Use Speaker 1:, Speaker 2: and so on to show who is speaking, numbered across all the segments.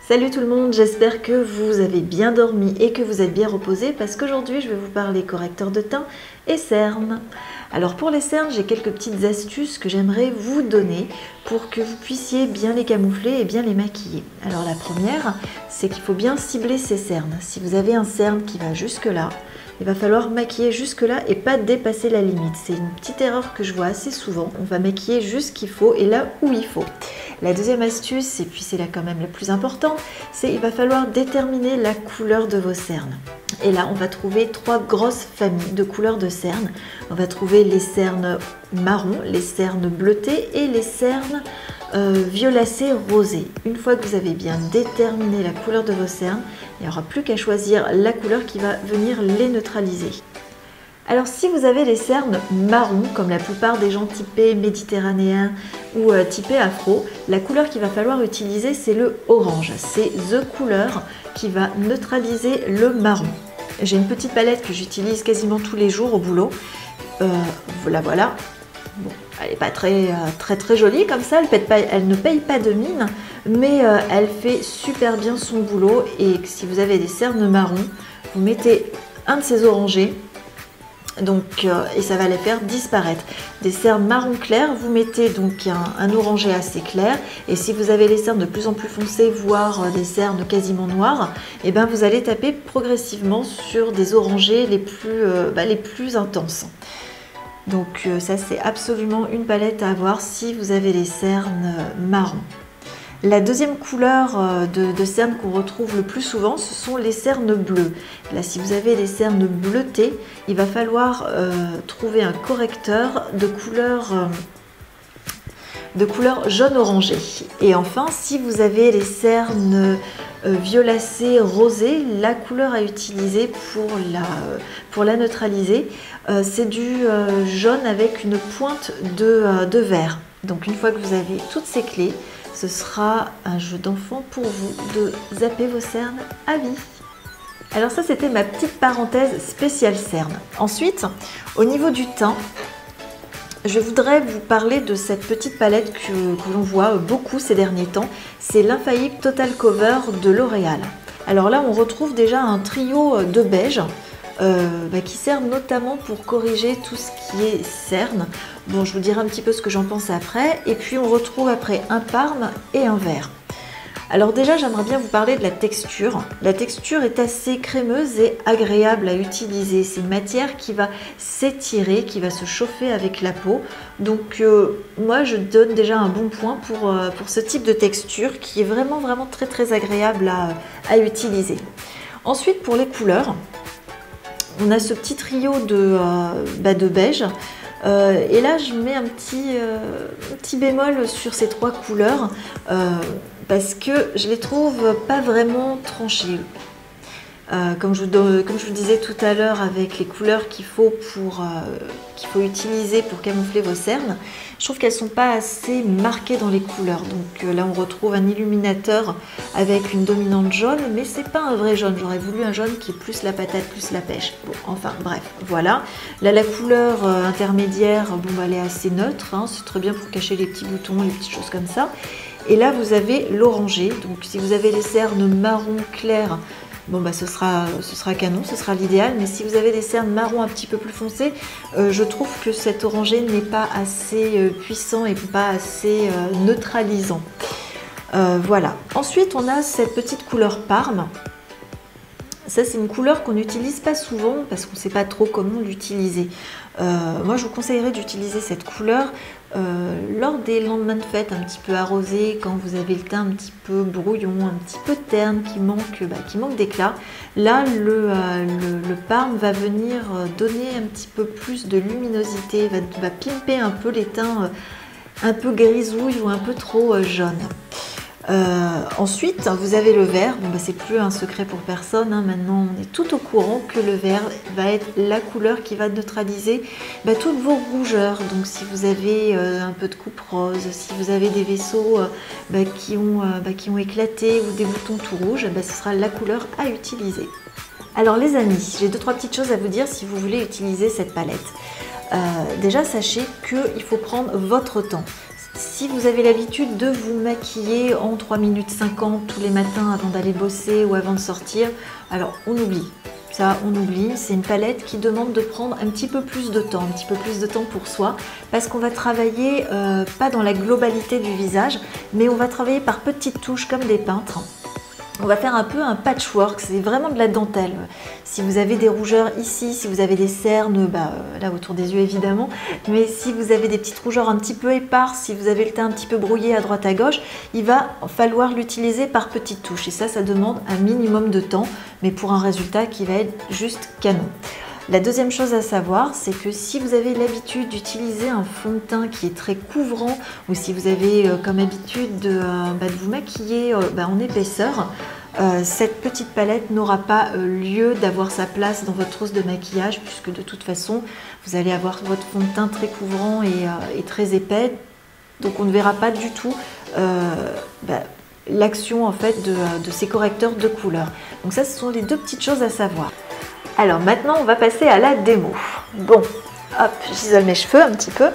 Speaker 1: Salut tout le monde, j'espère que vous avez bien dormi et que vous êtes bien reposé parce qu'aujourd'hui je vais vous parler correcteur de teint et cernes. Alors pour les cernes, j'ai quelques petites astuces que j'aimerais vous donner pour que vous puissiez bien les camoufler et bien les maquiller. Alors la première, c'est qu'il faut bien cibler ces cernes. Si vous avez un cerne qui va jusque là, il va falloir maquiller jusque là et pas dépasser la limite. C'est une petite erreur que je vois assez souvent. On va maquiller juste ce qu'il faut et là où il faut. La deuxième astuce, et puis c'est là quand même la plus importante, c'est qu'il va falloir déterminer la couleur de vos cernes. Et là, on va trouver trois grosses familles de couleurs de cernes. On va trouver les cernes marron, les cernes bleutées et les cernes violacées rosées. Une fois que vous avez bien déterminé la couleur de vos cernes, il n'y aura plus qu'à choisir la couleur qui va venir les neutraliser. Alors si vous avez les cernes marron, comme la plupart des gens typés méditerranéens ou typés afro, la couleur qu'il va falloir utiliser c'est le orange. C'est the couleur qui va neutraliser le marron. J'ai une petite palette que j'utilise quasiment tous les jours au boulot. Voilà. Bon, elle n'est pas très jolie comme ça, elle ne paye pas de mine, mais elle fait super bien son boulot. Et si vous avez des cernes marron, vous mettez un de ces orangés. Et ça va les faire disparaître. Des cernes marron clair, vous mettez donc un orangé assez clair, et si vous avez les cernes de plus en plus foncées, voire des cernes quasiment noires, et ben vous allez taper progressivement sur des orangés les plus intenses. Donc ça c'est absolument une palette à avoir si vous avez les cernes marron. La deuxième couleur de cernes qu'on retrouve le plus souvent, ce sont les cernes bleues. Là, si vous avez les cernes bleutées, il va falloir trouver un correcteur de couleur jaune orangé. Et enfin, si vous avez les cernes violacées rosées, la couleur à utiliser pour la neutraliser, c'est du jaune avec une pointe de vert. Donc une fois que vous avez toutes ces clés, ce sera un jeu d'enfant pour vous de zapper vos cernes à vie. Alors ça, c'était ma petite parenthèse spéciale cernes. Ensuite, au niveau du teint, je voudrais vous parler de cette petite palette que l'on voit beaucoup ces derniers temps. C'est l'Infaillible Total Cover de L'Oréal. Alors là, on retrouve déjà un trio de beige qui sert notamment pour corriger tout ce qui est cernes. Bon, je vous dirai un petit peu ce que j'en pense après. Et puis on retrouve après un parme et un vert. Alors déjà, j'aimerais bien vous parler de la texture. La texture est assez crémeuse et agréable à utiliser. C'est une matière qui va s'étirer, qui va se chauffer avec la peau. Donc moi, je donne déjà un bon point pour ce type de texture qui est vraiment très agréable à utiliser. Ensuite, pour les couleurs, on a ce petit trio de beige. Et là, je mets un petit bémol sur ces trois couleurs parce que je les trouve pas vraiment tranchées. Comme je vous disais tout à l'heure, avec les couleurs qu'il faut utiliser pour camoufler vos cernes, je trouve qu'elles ne sont pas assez marquées dans les couleurs. Donc là, on retrouve un illuminateur avec une dominante jaune, mais c'est pas un vrai jaune. J'aurais voulu un jaune qui est plus la patate, plus la pêche. Bon, enfin bref, voilà. Là, la couleur intermédiaire, elle est assez neutre. Hein, c'est très bien pour cacher les petits boutons, les petites choses comme ça. Et là, vous avez l'orangé. Donc si vous avez les cernes marron clair, ce sera canon, ce sera l'idéal. Mais si vous avez des cernes marron un petit peu plus foncées, je trouve que cet orangé n'est pas assez puissant et pas assez neutralisant. Voilà. Ensuite, on a cette petite couleur parme. Ça, c'est une couleur qu'on n'utilise pas souvent parce qu'on ne sait pas trop comment l'utiliser. Moi, je vous conseillerais d'utiliser cette couleur lors des lendemains de fête un petit peu arrosés, quand vous avez le teint un petit peu brouillon, un petit peu terne, qui manque d'éclat. Là, le parme va venir donner un petit peu plus de luminosité, va pimper un peu les teints un peu grisouilles ou un peu trop jaunes. Ensuite, vous avez le vert. C'est plus un secret pour personne, hein. Maintenant on est tout au courant que le vert va être la couleur qui va neutraliser toutes vos rougeurs. Donc si vous avez un peu de coupe rose, si vous avez des vaisseaux qui ont éclaté ou des boutons tout rouges, ce sera la couleur à utiliser. Alors les amis, j'ai 2-3 petites choses à vous dire si vous voulez utiliser cette palette. Déjà, sachez qu'il faut prendre votre temps. Si vous avez l'habitude de vous maquiller en 3 minutes 50 tous les matins avant d'aller bosser ou avant de sortir, alors on oublie. Ça, on oublie. C'est une palette qui demande de prendre un petit peu plus de temps, pour soi, parce qu'on va travailler pas dans la globalité du visage, mais on va travailler par petites touches comme des peintres. On va faire un peu un patchwork, c'est vraiment de la dentelle. Si vous avez des rougeurs ici, si vous avez des cernes, là autour des yeux évidemment, mais si vous avez des petites rougeurs un petit peu éparses, si vous avez le teint un petit peu brouillé à droite à gauche, il va falloir l'utiliser par petites touches. Et ça demande un minimum de temps, mais pour un résultat qui va être juste canon. La deuxième chose à savoir, c'est que si vous avez l'habitude d'utiliser un fond de teint qui est très couvrant ou si vous avez comme habitude de vous maquiller en épaisseur, cette petite palette n'aura pas lieu d'avoir sa place dans votre trousse de maquillage puisque de toute façon, vous allez avoir votre fond de teint très couvrant et très épais. Donc on ne verra pas du tout l'action en fait de ces correcteurs de couleur. Donc ça, ce sont les deux petites choses à savoir. Alors maintenant, on va passer à la démo. Bon, hop, j'isole mes cheveux un petit peu.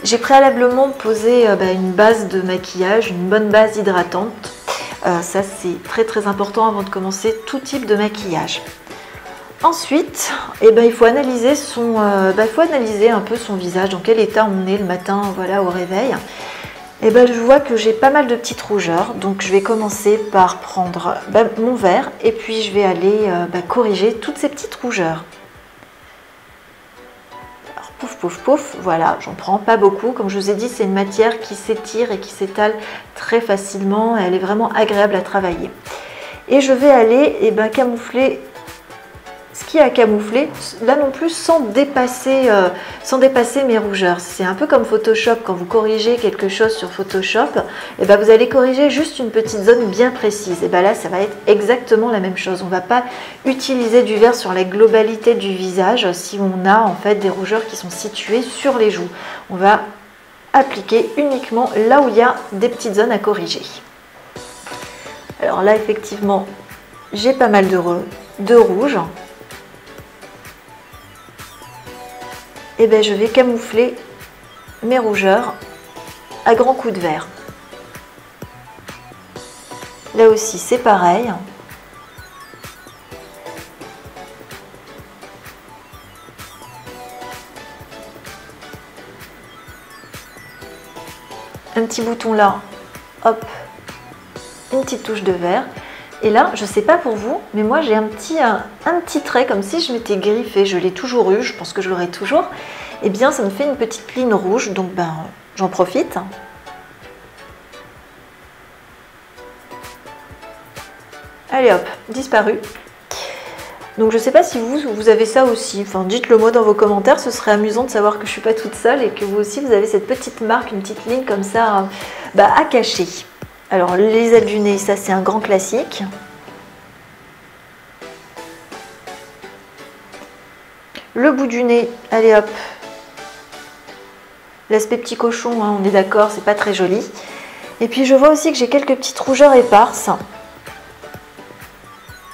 Speaker 1: J'ai préalablement posé une base de maquillage, une bonne base hydratante. Ça, c'est très important avant de commencer tout type de maquillage. Ensuite, il faut analyser un peu son visage, dans quel état on est le matin, voilà, au réveil. Je vois que j'ai pas mal de petites rougeurs, donc je vais commencer par prendre mon verre et puis je vais aller corriger toutes ces petites rougeurs. Alors, pouf, pouf, pouf, voilà, j'en prends pas beaucoup. Comme je vous ai dit, c'est une matière qui s'étire et qui s'étale très facilement. Elle est vraiment agréable à travailler. Et je vais aller camoufler ce qui a camouflé, là non plus sans dépasser mes rougeurs. C'est un peu comme Photoshop, quand vous corrigez quelque chose sur Photoshop, vous allez corriger juste une petite zone bien précise. Et là, ça va être exactement la même chose. On ne va pas utiliser du vert sur la globalité du visage si on a en fait des rougeurs qui sont situées sur les joues. On va appliquer uniquement là où il y a des petites zones à corriger. Alors là, effectivement, j'ai pas mal de rouge. Je vais camoufler mes rougeurs à grands coups de vert. Là aussi, c'est pareil. Un petit bouton là, hop, une petite touche de vert. Et là, je ne sais pas pour vous, mais moi j'ai un petit trait comme si je m'étais griffé. Je l'ai toujours eu, je pense que je l'aurai toujours. Eh bien, ça me fait une petite ligne rouge, donc j'en profite. Allez hop, disparu. Donc je ne sais pas si vous avez ça aussi. Enfin, dites-le moi dans vos commentaires, ce serait amusant de savoir que je ne suis pas toute seule et que vous aussi vous avez cette petite marque, une petite ligne comme ça à cacher. Alors les ailes du nez, ça c'est un grand classique. Le bout du nez, allez hop. L'aspect petit cochon, hein, on est d'accord, c'est pas très joli. Et puis je vois aussi que j'ai quelques petites rougeurs éparses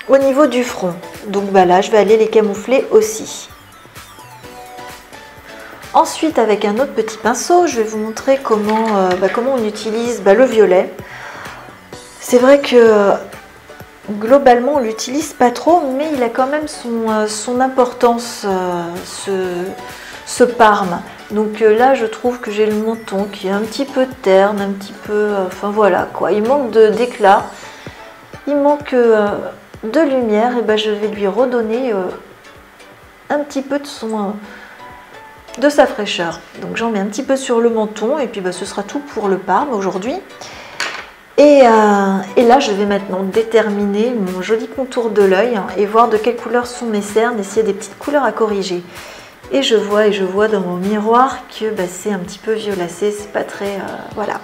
Speaker 1: au niveau du front. Donc là, je vais aller les camoufler aussi. Ensuite, avec un autre petit pinceau, je vais vous montrer comment on utilise le violet. C'est vrai que globalement, on ne l'utilise pas trop, mais il a quand même son importance, ce parme. Donc là, je trouve que j'ai le menton qui est un petit peu terne, un petit peu... enfin voilà quoi, il manque d'éclat, il manque de lumière, et je vais lui redonner un petit peu de sa fraîcheur. Donc j'en mets un petit peu sur le menton, et puis ce sera tout pour le parme aujourd'hui. Et là, je vais maintenant déterminer mon joli contour de l'œil et voir de quelle couleur sont mes cernes et s'il y a des petites couleurs à corriger. Et je vois dans mon miroir que c'est un petit peu violacé, c'est pas très... voilà.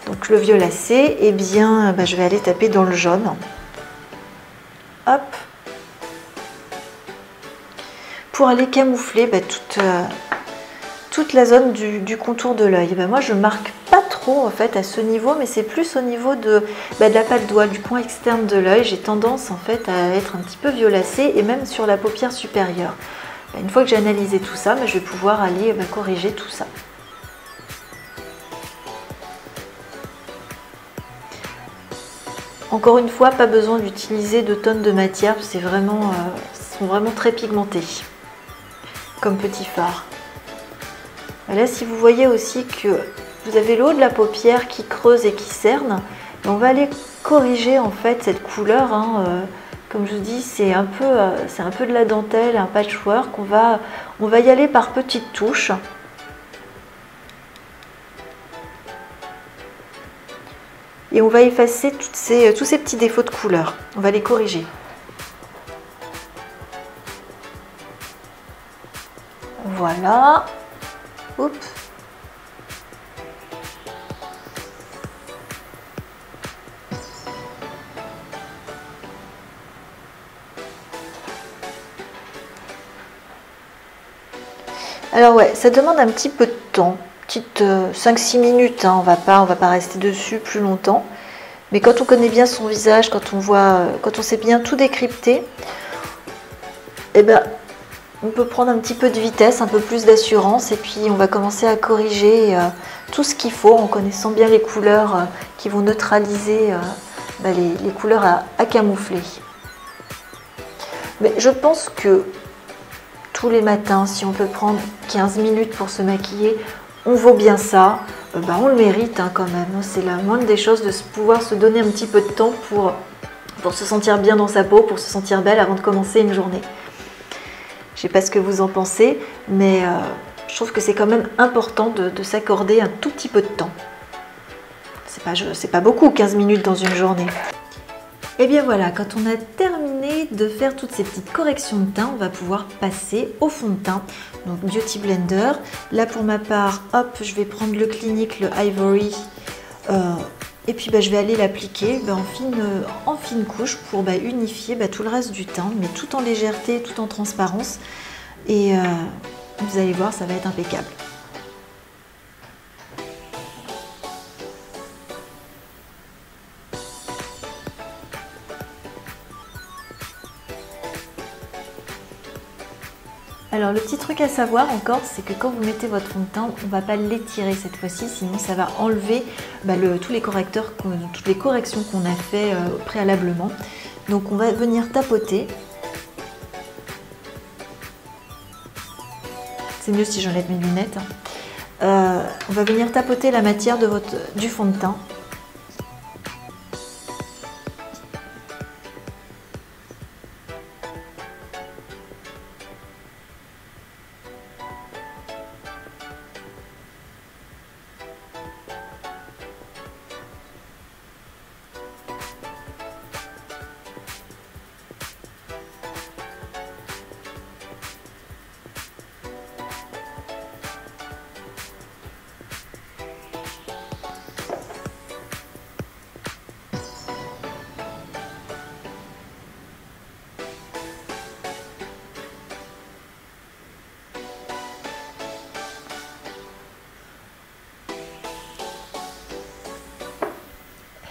Speaker 1: Donc le violacé, je vais aller taper dans le jaune. Hop. Pour aller camoufler toute la zone du contour de l'œil. Moi, je marque pas trop en fait à ce niveau, mais c'est plus au niveau de la patte doigt, du coin externe de l'œil. J'ai tendance en fait à être un petit peu violacée et même sur la paupière supérieure. Une fois que j'ai analysé tout ça, je vais pouvoir aller corriger tout ça. Encore une fois, pas besoin d'utiliser de tonnes de matière, c'est vraiment, sont vraiment très pigmentés comme petit fard. Et là, si vous voyez aussi que vous avez le haut de la paupière qui creuse et qui cerne, on va aller corriger en fait cette couleur. Comme je vous dis, c'est un peu de la dentelle, un patchwork. On va y aller par petites touches. Et on va effacer tous ces petits défauts de couleur. On va les corriger. Voilà. Oups. Alors ouais, ça demande un petit peu de temps, petite 5-6 minutes, on va pas rester dessus plus longtemps. Mais quand on connaît bien son visage, quand on sait bien tout décrypter, eh ben, on peut prendre un petit peu de vitesse, un peu plus d'assurance, et puis on va commencer à corriger tout ce qu'il faut en connaissant bien les couleurs qui vont neutraliser les couleurs à camoufler. Mais je pense que tous les matins, si on peut prendre 15 minutes pour se maquiller, on vaut bien ça, on le mérite quand même. C'est la moindre des choses de pouvoir se donner un petit peu de temps pour se sentir bien dans sa peau, pour se sentir belle avant de commencer une journée. Je ne sais pas ce que vous en pensez, mais je trouve que c'est quand même important de s'accorder un tout petit peu de temps. C'est pas beaucoup, 15 minutes dans une journée. Et bien voilà, quand on a terminé de faire toutes ces petites corrections de teint, on va pouvoir passer au fond de teint. Donc Beauty Blender. Là pour ma part, hop, je vais prendre le Clinique, le Ivory. Et puis je vais aller l'appliquer en fine couche pour unifier tout le reste du teint, mais tout en légèreté, tout en transparence. Et vous allez voir, ça va être impeccable. Alors le petit truc à savoir encore, c'est que quand vous mettez votre fond de teint, on ne va pas l'étirer cette fois-ci, sinon ça va enlever tous les correcteurs, toutes les corrections qu'on a fait préalablement. Donc on va venir tapoter. C'est mieux si j'enlève mes lunettes. On va venir tapoter la matière du fond de teint.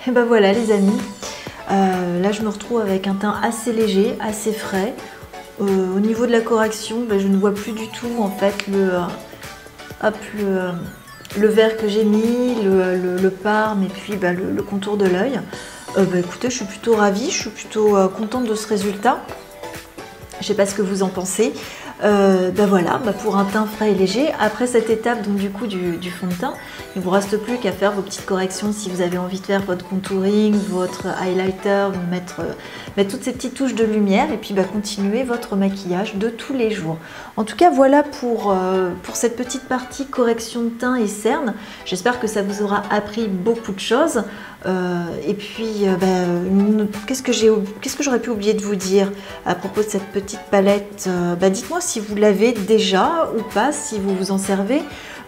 Speaker 1: Et ben voilà les amis, là je me retrouve avec un teint assez léger, assez frais. Au niveau de la correction, je ne vois plus du tout en fait le vert que j'ai mis, le parme et puis le contour de l'œil. Écoutez, je suis plutôt ravie, je suis plutôt contente de ce résultat. Je ne sais pas ce que vous en pensez. Voilà, pour un teint frais et léger, après cette étape donc du coup du fond de teint, il ne vous reste plus qu'à faire vos petites corrections si vous avez envie de faire votre contouring, votre highlighter, mettre toutes ces petites touches de lumière et puis continuer votre maquillage de tous les jours. En tout cas voilà pour cette petite partie correction de teint et cerne. J'espère que ça vous aura appris beaucoup de choses. Et puis qu'est-ce que j'aurais pu oublier de vous dire à propos de cette petite palette. Dites-moi si vous l'avez déjà ou pas, si vous vous en servez,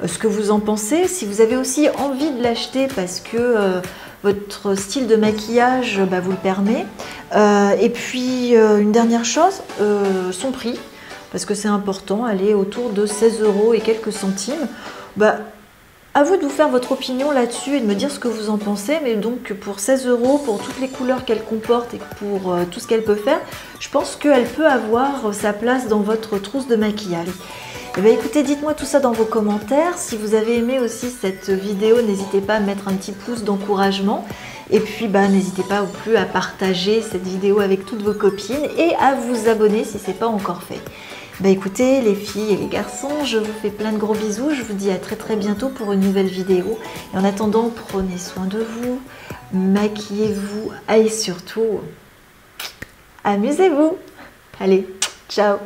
Speaker 1: ce que vous en pensez, si vous avez aussi envie de l'acheter parce que votre style de maquillage vous le permet. Et puis une dernière chose, son prix, parce que c'est important, elle est autour de 16 € et quelques centimes. À vous de vous faire votre opinion là-dessus et de me dire ce que vous en pensez, mais donc pour 16 €, pour toutes les couleurs qu'elle comporte et pour tout ce qu'elle peut faire, je pense qu'elle peut avoir sa place dans votre trousse de maquillage. Écoutez, dites-moi tout ça dans vos commentaires. Si vous avez aimé aussi cette vidéo, n'hésitez pas à mettre un petit pouce d'encouragement. Et puis n'hésitez pas non plus à partager cette vidéo avec toutes vos copines et à vous abonner si ce n'est pas encore fait. Écoutez les filles et les garçons, je vous fais plein de gros bisous, je vous dis à très bientôt pour une nouvelle vidéo. Et en attendant, prenez soin de vous, maquillez-vous et surtout, amusez-vous. Allez, ciao!